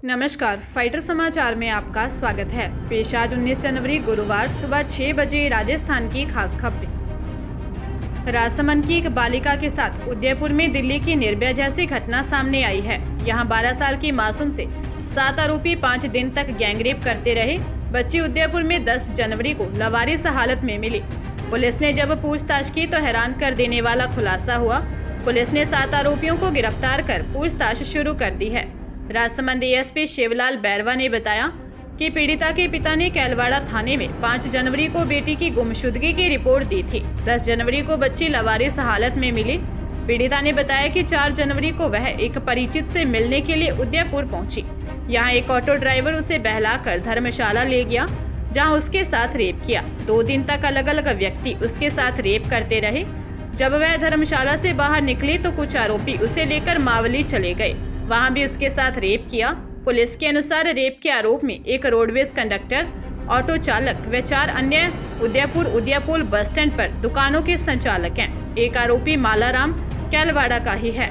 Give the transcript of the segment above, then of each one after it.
नमस्कार, फाइटर समाचार में आपका स्वागत है। पेश आज 19 जनवरी गुरुवार सुबह 6 बजे राजस्थान की खास खबरें। राजसमंद की एक बालिका के साथ उदयपुर में दिल्ली की निर्भया जैसी घटना सामने आई है। यहां 12 साल की मासूम से 7 आरोपी 5 दिन तक गैंगरेप करते रहे। बच्ची उदयपुर में 10 जनवरी को लावारिस हालत में मिली। पुलिस ने जब पूछताछ की तो हैरान कर देने वाला खुलासा हुआ। पुलिस ने 7 आरोपियों को गिरफ्तार कर पूछताछ शुरू कर दी है। राजसमंद एएसपी शिवलाल बैरवा ने बताया कि पीड़िता के पिता ने कैलवाड़ा थाने में 5 जनवरी को बेटी की गुमशुदगी की रिपोर्ट दी थी। 10 जनवरी को बच्ची लावारिस हालत में मिली। पीड़िता ने बताया कि 4 जनवरी को वह एक परिचित से मिलने के लिए उदयपुर पहुंची। यहां एक ऑटो ड्राइवर उसे बहलाकर धर्मशाला ले गया, जहां उसके साथ रेप किया। 2 दिन तक अलग अलग व्यक्ति उसके साथ रेप करते रहे। जब वह धर्मशाला से बाहर निकली तो कुछ आरोपी उसे लेकर मावली चले गए, वहां भी उसके साथ रेप किया। पुलिस के अनुसार रेप के आरोप में एक रोडवेज कंडक्टर, ऑटो चालक व 4 अन्य उदयपुर बस स्टैंड पर दुकानों के संचालक हैं। एक आरोपी मालाराम कैलवाड़ा का ही है।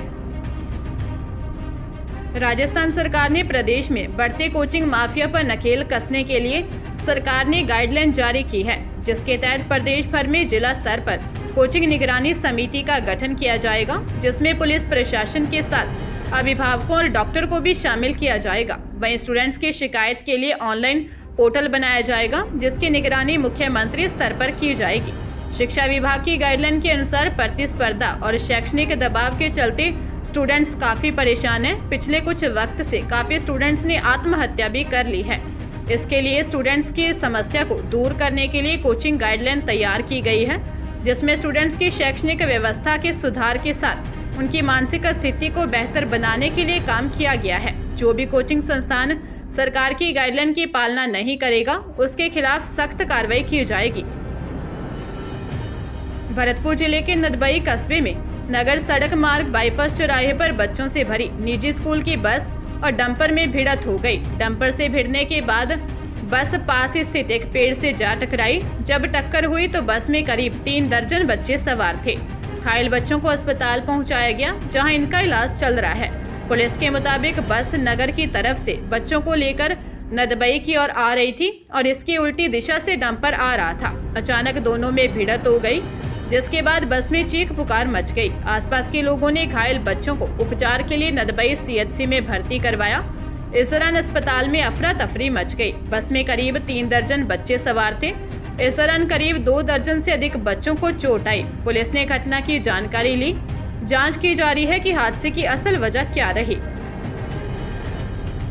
राजस्थान सरकार ने प्रदेश में बढ़ते कोचिंग माफिया पर नकेल कसने के लिए सरकार ने गाइडलाइन जारी की है, जिसके तहत प्रदेश भर में जिला स्तर पर कोचिंग निगरानी समिति का गठन किया जाएगा, जिसमें पुलिस प्रशासन के साथ अभिभावकों और डॉक्टर को भी शामिल किया जाएगा। वहीं स्टूडेंट्स की शिकायत के लिए ऑनलाइन पोर्टल बनाया जाएगा, जिसकी निगरानी मुख्यमंत्री स्तर पर की जाएगी। शिक्षा विभाग की गाइडलाइन के अनुसार प्रतिस्पर्धा और शैक्षणिक दबाव के चलते स्टूडेंट्स काफी परेशान हैं। पिछले कुछ वक्त से काफी स्टूडेंट्स ने आत्महत्या भी कर ली है। इसके लिए स्टूडेंट्स की समस्या को दूर करने के लिए कोचिंग गाइडलाइन तैयार की गई है, जिसमें स्टूडेंट्स की शैक्षणिक व्यवस्था के सुधार के साथ उनकी मानसिक स्थिति को बेहतर बनाने के लिए काम किया गया है। जो भी कोचिंग संस्थान सरकार की गाइडलाइन की पालना नहीं करेगा, उसके खिलाफ सख्त कार्रवाई की जाएगी। भरतपुर जिले के नदबई कस्बे में नगर सड़क मार्ग बाईपास चौराहे पर बच्चों से भरी निजी स्कूल की बस और डंपर में भिड़ंत हो गई। डंपर से भिड़ने के बाद बस पास स्थित एक पेड़ से जा टकराई। जब टक्कर हुई तो बस में करीब 3 दर्जन बच्चे सवार थे। घायल बच्चों को अस्पताल पहुंचाया गया, जहां इनका इलाज चल रहा है। पुलिस के मुताबिक बस नगर की तरफ से बच्चों को लेकर नदबई की ओर आ रही थी और इसकी उल्टी दिशा से डंपर आ रहा था। अचानक दोनों में भिड़ंत हो गई, जिसके बाद बस में चीख पुकार मच गई। आसपास के लोगों ने घायल बच्चों को उपचार के लिए नदबई सीएचसी में भर्ती करवाया। इस दौरान अस्पताल में अफरा तफरी मच गई। बस में करीब 3 दर्जन बच्चे सवार थे। इस दौरान करीब 2 दर्जन से अधिक बच्चों को चोट आई। पुलिस ने घटना की जानकारी ली। जांच की जा रही है कि हादसे की असल वजह क्या रही।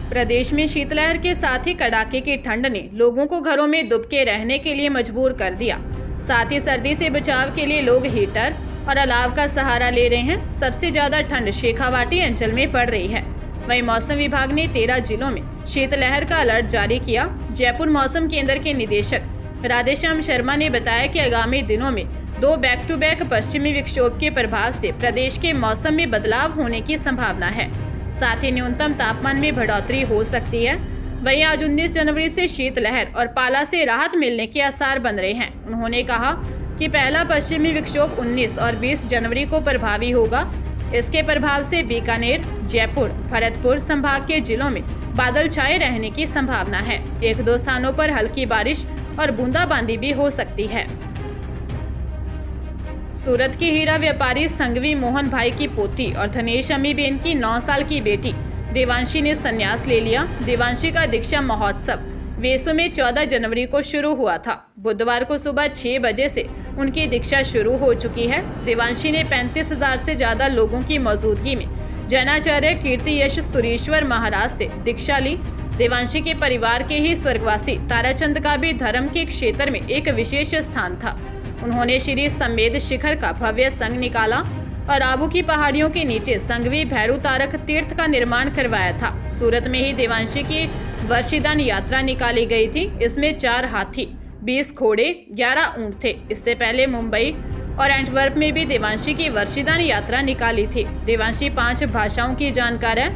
प्रदेश में शीतलहर के साथ ही कड़ाके की ठंड ने लोगों को घरों में दुबके रहने के लिए मजबूर कर दिया। साथ ही सर्दी से बचाव के लिए लोग हीटर और अलाव का सहारा ले रहे हैं। सबसे ज्यादा ठंड शेखावाटी अंचल में पड़ रही है। वहीं मौसम विभाग ने 13 जिलों में शीतलहर का अलर्ट जारी किया। जयपुर मौसम केंद्र के निदेशक राधेश्याम शर्मा ने बताया कि आगामी दिनों में 2 बैक टू बैक पश्चिमी विक्षोभ के प्रभाव से प्रदेश के मौसम में बदलाव होने की संभावना है। साथ ही न्यूनतम तापमान में बढ़ोतरी हो सकती है। वहीं आज 19 जनवरी से शीतलहर और पाला से राहत मिलने के आसार बन रहे हैं। उन्होंने कहा कि पहला पश्चिमी विक्षोभ 19 और 20 जनवरी को प्रभावी होगा। इसके प्रभाव से बीकानेर, जयपुर, भरतपुर संभाग के जिलों में बादल छाए रहने की संभावना है। 1-2 स्थानों पर हल्की बारिश और बूंदाबांदी भी हो सकती है। सूरत की हीरा व्यापारी संघवी मोहन भाई की पोती और धनेश अमीबेन की 9 साल की बेटी देवांशी ने संन्यास ले लिया। देवांशी का दीक्षा महोत्सव वेसू में 14 जनवरी को शुरू हुआ था। बुधवार को सुबह 6 बजे से उनकी दीक्षा शुरू हो चुकी है। देवांशी ने 35,000 से ज्यादा लोगों की मौजूदगी में जैनाचार्य कीर्ति यश सुरेश्वर महाराज से दीक्षा ली। देवांशी के परिवार के ही स्वर्गवासी ताराचंद का भी धर्म के क्षेत्र में एक विशेष स्थान था। उन्होंने श्री समेद शिखर का भव्य संघ निकाला और आबू की पहाड़ियों के नीचे संघवी भैरू तारक तीर्थ का निर्माण करवाया था। सूरत में ही देवांशी की वर्षिदान यात्रा निकाली गई थी। इसमें 4 हाथी, 20 घोड़े, 11 ऊंट थे। इससे पहले मुंबई और एंटवर्प में भी देवांशी की वर्षिदान यात्रा निकाली थी। देवांशी 5 भाषाओं की जानकार है।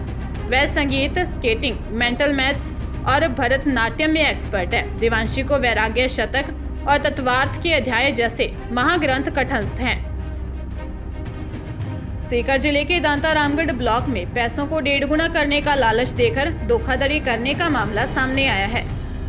वह संगीत, स्केटिंग, मेंटल मैथ्स और भरतनाट्यम में एक्सपर्ट है। देवांशी को वैराग्य शतक और तत्वार्थ के अध्याय जैसे महाग्रंथ कंठस्थ हैं। सीकर जिले के दांता रामगढ़ ब्लॉक में पैसों को 1.5 गुना करने का लालच देकर धोखाधड़ी करने का मामला सामने आया है।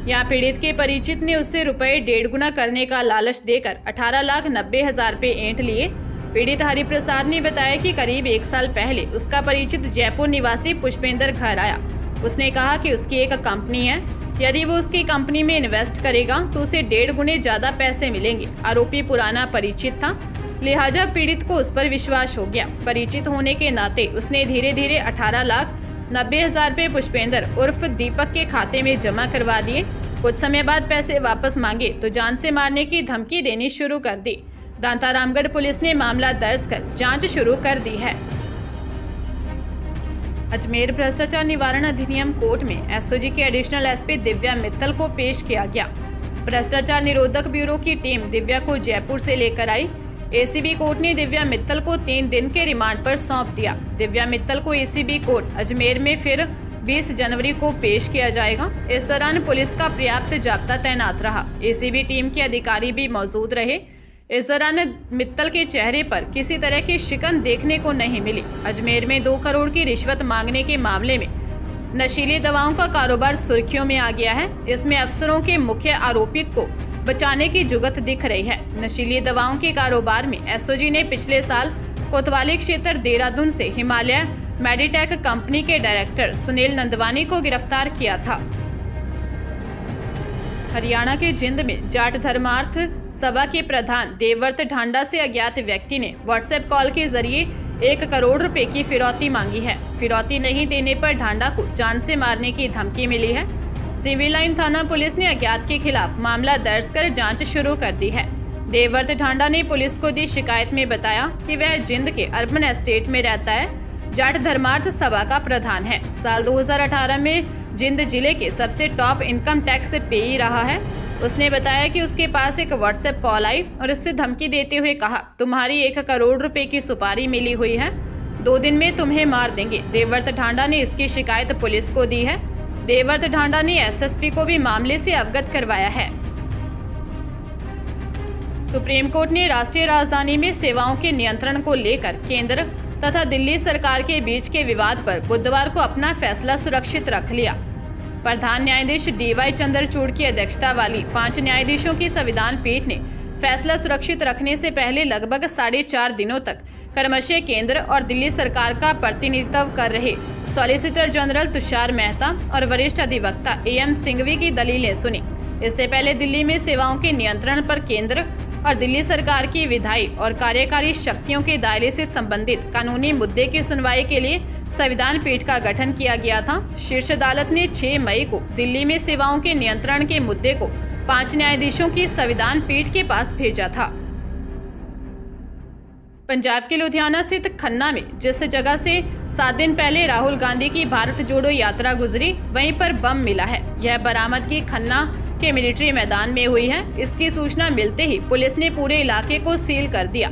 यहाँ पीड़ित के परिचित ने उससे रुपए 1.5 गुना करने का लालच देकर 18,90,000 रुपए ऐंठ लिए। पीड़ित हरिप्रसाद ने बताया कि करीब 1 साल पहले उसका परिचित जयपुर निवासी पुष्पेंद्र घर आया। उसने कहा कि उसकी एक कंपनी है, यदि वो उसकी कंपनी में इन्वेस्ट करेगा तो उसे 1.5 गुने ज्यादा पैसे मिलेंगे। आरोपी पुराना परिचित था, लिहाजा पीड़ित को उस पर विश्वास हो गया। परिचित होने के नाते उसने धीरे धीरे 18,90,000 रुपए पुष्पेंद्र उर्फ दीपक के खाते में जमा करवा दिए। कुछ समय बाद पैसे वापस मांगे तो जान से मारने की धमकी देनी शुरू कर दी। दांता रामगढ़ पुलिस ने मामला दर्ज कर जांच शुरू कर दी है। अजमेर भ्रष्टाचार निवारण अधिनियम कोर्ट में एसओजी के एडिशनल एसपी दिव्या मित्तल को पेश किया गया। भ्रष्टाचार निरोधक ब्यूरो की टीम दिव्या को जयपुर से लेकर आई। एसीबी कोर्ट ने दिव्या मित्तल को 3 दिन के रिमांड पर सौंप दिया। दिव्या मित्तल को एसीबी कोर्ट अजमेर में फिर 20 जनवरी को पेश किया जाएगा। इस दौरान पुलिस का पर्याप्त जाब्ता तैनात रहा। एसीबी टीम के अधिकारी भी मौजूद रहे। इस दौरान मित्तल के चेहरे पर किसी तरह की शिकन देखने को नहीं मिली। अजमेर में 2 करोड़ की रिश्वत मांगने के मामले में नशीली दवाओं का कारोबार सुर्खियों में आ गया है। इसमें अफसरों के मुख्य आरोपित को बचाने की जुगत दिख रही है। नशीली दवाओं के कारोबार में एसओजी ने पिछले साल कोतवाली क्षेत्र देहरादून से हिमालय मेडिटेक कंपनी के डायरेक्टर सुनील नंदवानी को गिरफ्तार किया था। हरियाणा के जिंद में जाट धर्मार्थ सभा के प्रधान देवव्रत ढांडा से अज्ञात व्यक्ति ने व्हाट्सएप कॉल के जरिए 1 करोड़ रुपए की फिरौती मांगी है। फिरौती नहीं देने पर ढांडा को जान से मारने की धमकी मिली है। सिविल लाइन थाना पुलिस ने अज्ञात के खिलाफ मामला दर्ज कर जांच शुरू कर दी है। देवव्रत ढांडा ने पुलिस को दी शिकायत में बताया कि वह जिंद के अर्बन एस्टेट में रहता है, जाट धर्मार्थ सभा का प्रधान है। साल 2018 में जिंद जिले के सबसे टॉप इनकम टैक्स पेई रहा है। उसने बताया कि उसके पास एक व्हाट्सएप कॉल आई और उससे धमकी देते हुए कहा, तुम्हारी 1 करोड़ रुपए की सुपारी मिली हुई है, 2 दिन में तुम्हें मार देंगे। देवव्रत ढांडा ने इसकी शिकायत पुलिस को दी है। देवव्रत ढांडा ने एसएसपी को भी मामले से अवगत करवाया है। सुप्रीम कोर्ट ने राष्ट्रीय राजधानी में सेवाओं के नियंत्रण को लेकर केंद्र तथा दिल्ली सरकार के बीच के विवाद पर बुधवार को अपना फैसला सुरक्षित रख लिया। प्रधान न्यायाधीश डीवाई चंद्रचूड़ की अध्यक्षता वाली 5 न्यायाधीशों की संविधान पीठ ने फैसला सुरक्षित रखने से पहले लगभग 4.5 दिनों तक क्रमशः केंद्र और दिल्ली सरकार का प्रतिनिधित्व कर रहे सॉलिसिटर जनरल तुषार मेहता और वरिष्ठ अधिवक्ता AM सिंघवी की दलीलें सुनी। इससे पहले दिल्ली में सेवाओं के नियंत्रण पर केंद्र और दिल्ली सरकार की विधायी और कार्यकारी शक्तियों के दायरे से संबंधित कानूनी मुद्दे की सुनवाई के लिए संविधान पीठ का गठन किया गया था। शीर्ष अदालत ने 6 मई को दिल्ली में सेवाओं के नियंत्रण के मुद्दे को 5 न्यायाधीशों की संविधान पीठ के पास भेजा था। पंजाब के लुधियाना स्थित खन्ना में जिस जगह से 7 दिन पहले राहुल गांधी की भारत जोड़ो यात्रा गुजरी, वहीं पर बम मिला है। यह बरामदगी खन्ना के मिलिट्री मैदान में हुई है। इसकी सूचना मिलते ही पुलिस ने पूरे इलाके को सील कर दिया।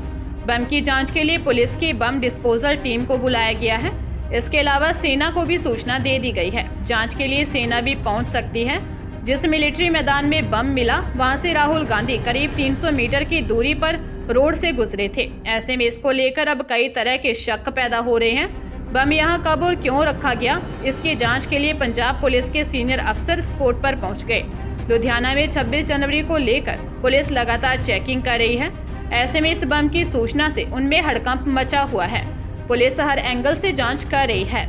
बम की जांच के लिए पुलिस की बम डिस्पोजल टीम को बुलाया गया है। इसके अलावा सेना को भी सूचना दे दी गई है। जांच के लिए सेना भी पहुंच सकती है। जिस मिलिट्री मैदान में बम मिला, वहां से राहुल गांधी करीब 300 मीटर की दूरी पर रोड से गुजरे थे। ऐसे में इसको लेकर अब कई तरह के शक पैदा हो रहे हैं। बम यहाँ कब और क्यों रखा गया, इसकी जांच के लिए पंजाब पुलिस के सीनियर अफसर स्पॉट पर पहुंच गए। लुधियाना में 26 जनवरी को लेकर पुलिस लगातार चेकिंग कर रही है। ऐसे में इस बम की सूचना से उनमें हड़कंप मचा हुआ है। पुलिस हर एंगल से जांच कर रही है।